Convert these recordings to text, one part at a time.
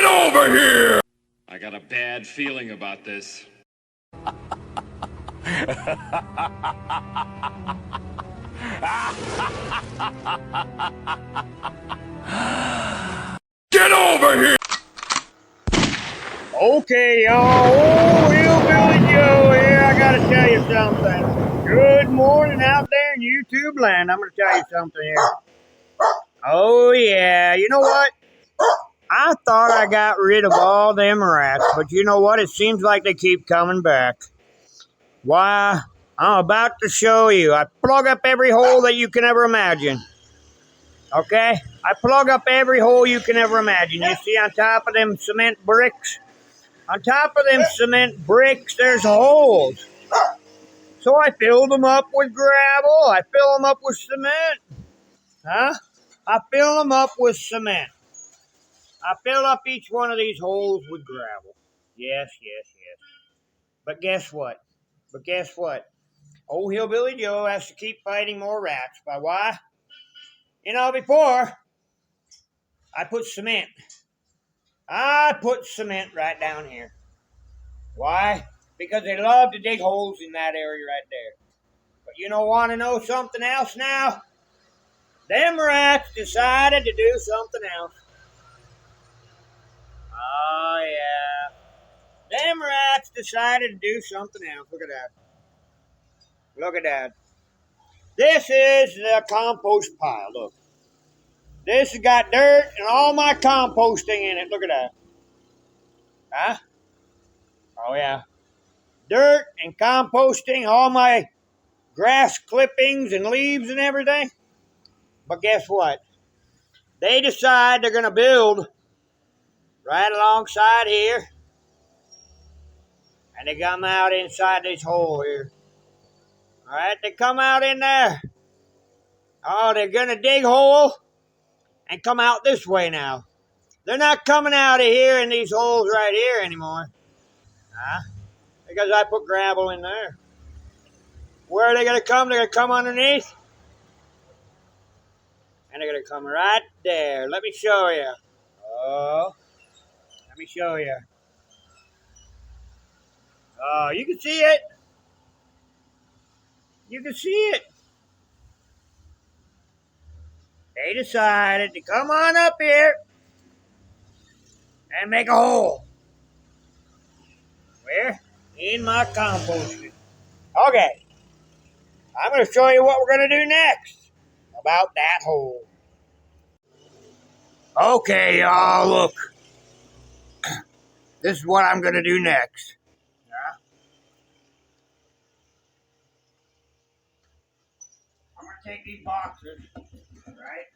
Get over here! I got a bad feeling about this. Get over here! Okay, y'all. Oh, Hillbilly Joe here. I gotta tell you something. Good morning out there in YouTube land. I'm gonna tell you something here. Oh, yeah. You know what? I thought I got rid of all them rats, but you know what? It seems like they keep coming back. Why? I'm about to show you. I plug up every hole that you can ever imagine. Okay? I plug up every hole you can ever imagine. You see on top of them cement bricks? On top of them cement bricks, there's holes. So I filled them up with gravel. I fill them up with cement. Huh? I fill them up with cement. I fill up each one of these holes with gravel. Yes, yes, yes. But guess what? Old Hillbilly Joe has to keep fighting more rats. By why? You know, before, I put cement. I put cement right down here. Why? Because they love to dig holes in that area right there. But you don't want to know something else now? Them rats decided to do something else. Oh, yeah. Them rats decided to do something else. Look at that. Look at that. This is the compost pile. Look. This has got dirt and all my composting in it. Look at that. Huh? Oh, yeah. Dirt and composting, all my grass clippings and leaves and everything. But guess what? They decide they're going to build right alongside here. And they come out inside this hole here. All right, they come out in there. Oh, they're going to dig a hole and come out this way now. They're not coming out of here in these holes right here anymore. Huh? Because I put gravel in there. Where are they going to come? They're going to come underneath. And they're going to come right there. Let me show you. Oh, let me show you. Oh, you can see it. You can see it. They decided to come on up here and make a hole. Where? In my composting. Okay. I'm going to show you what we're going to do next about that hole. Okay, y'all, look. This is what I'm going to do next. Yeah. I'm going to take these boxes, right?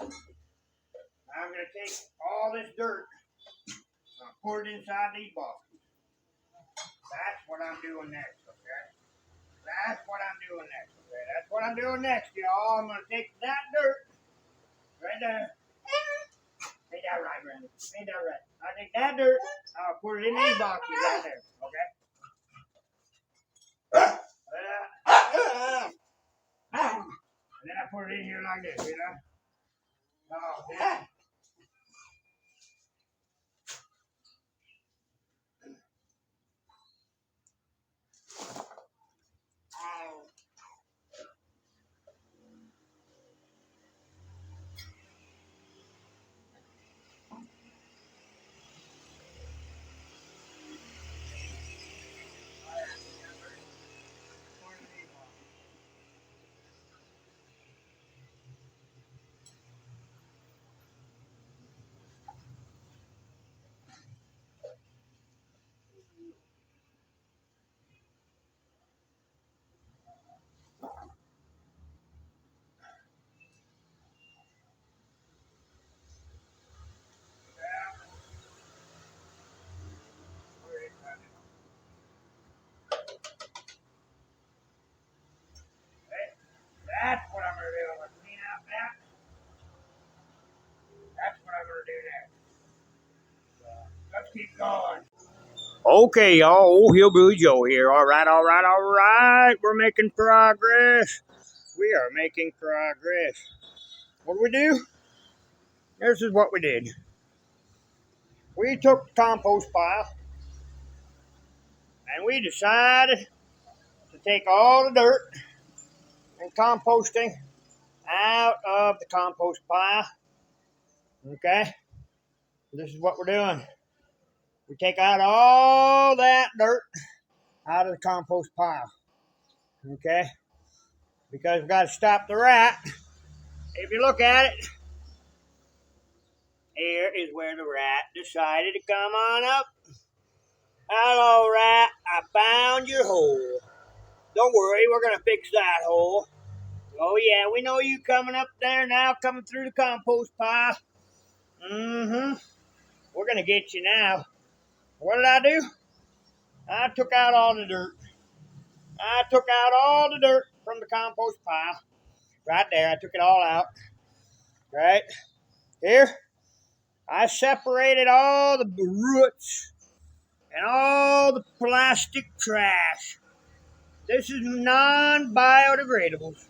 I'm going to take all this dirt and put it inside these boxes. That's what I'm doing next, okay? That's what I'm doing next, okay? That's what I'm doing next, y'all. I'm going to take that dirt right there. Ain't that right, Randy? Ain't that right? I take that dirt, I'll put it in these boxes right there, okay? And then I put it in here like this, you know? Oh, yeah. That's what I'm going to do. I'm going to clean out that. That's what I'm going to do next. So, let's keep going. Okay, y'all. Old Hillbilly Joe here. All right. We're making progress. We are making progress. What do? This is what we did. We took the compost pile and we decided to take all the dirt and composting out of the compost pile. Okay? This is what we're doing. We take out all that dirt out of the compost pile. Okay? Because we've got to stop the rat. If you look at it, here is where the rat decided to come on up. Hello, rat. I found your hole. Don't worry, we're going to fix that hole. Oh, yeah, we know you coming up there now, coming through the compost pile. Mm-hmm. We're going to get you now. What did I do? I took out all the dirt. I took out all the dirt from the compost pile. Right there, I took it all out. Right here, I separated all the roots and all the plastic trash. This is non-biodegradables.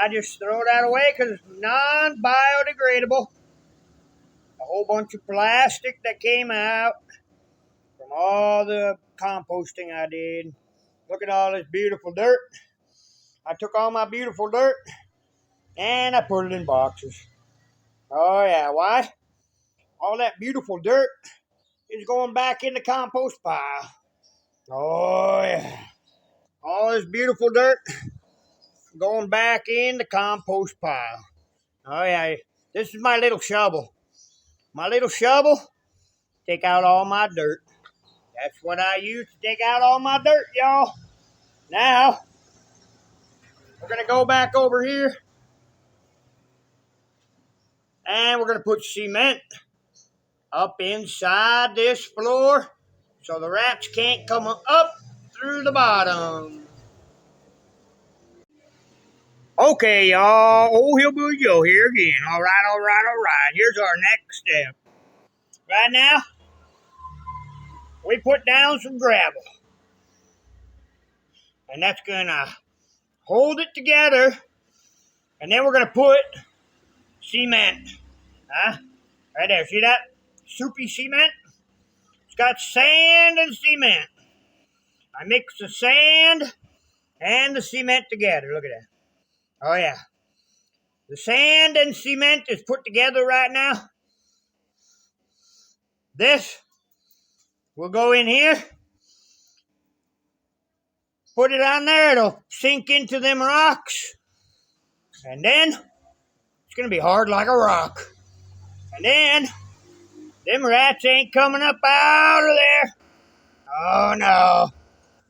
I just throw that away because it's non-biodegradable. A whole bunch of plastic that came out from all the composting I did. Look at all this beautiful dirt. I took all my beautiful dirt and I put it in boxes. Oh yeah, why? All that beautiful dirt is going back in the compost pile. Oh yeah. All this beautiful dirt going back in the compost pile. Oh yeah, this is my little shovel. My little shovel, take out all my dirt. That's what I use to take out all my dirt, y'all. Now, we're going to go back over here and we're going to put cement up inside this floor so the rats can't come up through the bottom. Okay, y'all. Old Hillbilly Joe here again. All right. Here's our next step. Right now, we put down some gravel. And that's going to hold it together. And then we're going to put cement. Huh? Right there. See that? Soupy cement? It's got sand and cement. I mix the sand and the cement together. Look at that. Oh, yeah. The sand and cement is put together right now. This will go in here. Put it on there. It'll sink into them rocks. And then it's going to be hard like a rock. And then them rats ain't coming up out of there. Oh, no.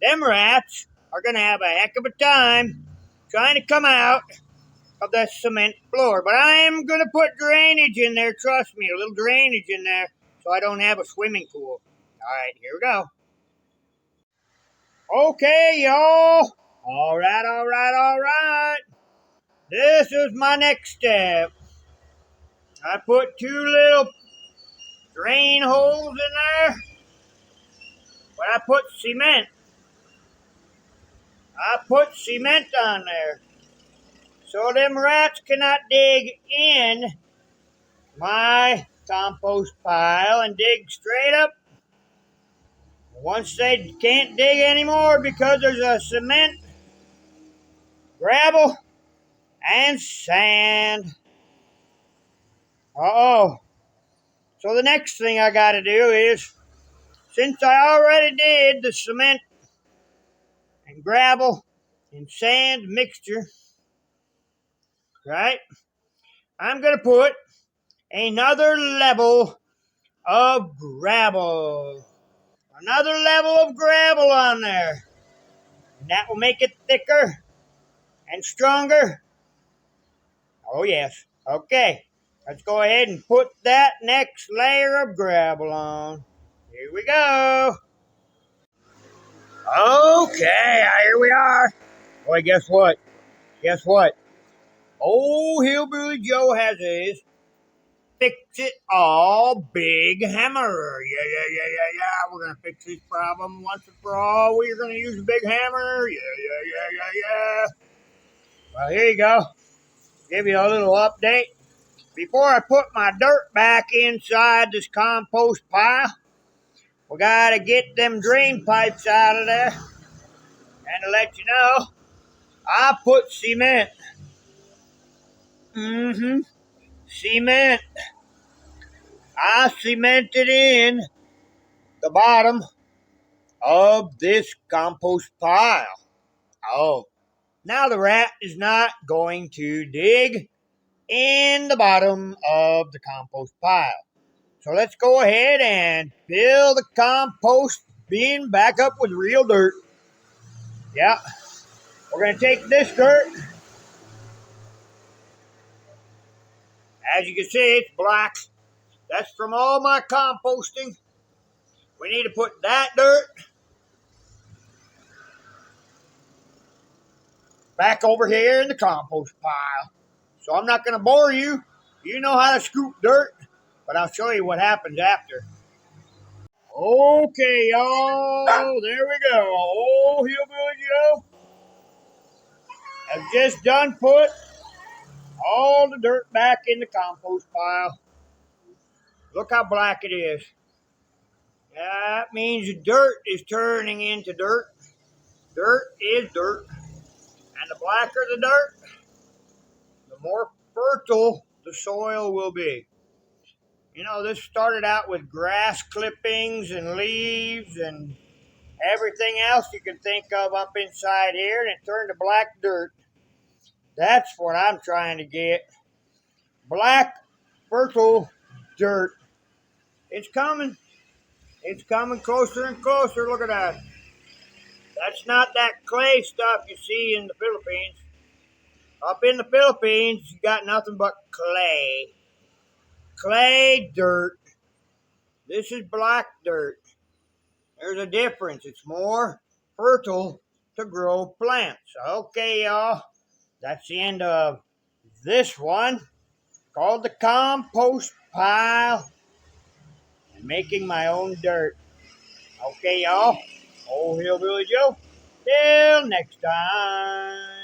Them rats are going to have a heck of a time trying to come out of that cement floor. But I am going to put drainage in there. Trust me, a little drainage in there so I don't have a swimming pool. All right, here we go. Okay, y'all. All right. This is my next step. I put 2 little drain holes in there. But I put cement. I put cement on there. So them rats cannot dig in my compost pile and dig straight up. Once they can't dig anymore because there's a cement, gravel, and sand. Uh-oh. So the next thing I got to do is, since I already did the cement and gravel and sand mixture, right, I'm going to put another level of gravel. Another level of gravel on there. And that will make it thicker and stronger. Oh, yes. Okay. Let's go ahead and put that next layer of gravel on. Here we go. Okay, here we are. Boy, guess what? Old Hillbilly Joe has his fix-it-all big hammer. Yeah. We're going to fix this problem once and for all. We're going to use a big hammer. Yeah. Well, here you go. Give you a little update before I put my dirt back inside this compost pile, we gotta get them drain pipes out of there. And to let you know, I put cement. Cement. I cemented in the bottom of this compost pile. Oh, now the rat is not going to dig in the bottom of the compost pile. So let's go ahead and fill the compost bin back up with real dirt. Yeah, we're going to take this dirt. As you can see, it's black. That's from all my composting. We need to put that dirt back over here in the compost pile. So I'm not going to bore you. You know how to scoop dirt, but I'll show you what happens after. Okay, y'all, there we go. Oh, Hillbilly Joe has just done put all the dirt back in the compost pile. Look how black it is. That means the dirt is turning into dirt. Dirt is dirt. And the blacker the dirt, the more fertile the soil will be. You know, this started out with grass clippings and leaves and everything else you can think of up inside here, and it turned to black dirt. That's what I'm trying to get. Black, fertile dirt. It's coming. It's coming closer and closer. Look at that. That's not that clay stuff you see in the Philippines. Up in the Philippines, you got nothing but clay. Clay dirt. This is black dirt. There's a difference. It's more fertile to grow plants. Okay, y'all. That's the end of this one called the compost pile and making my own dirt. Okay, y'all. Old Hillbilly Joe. Till next time.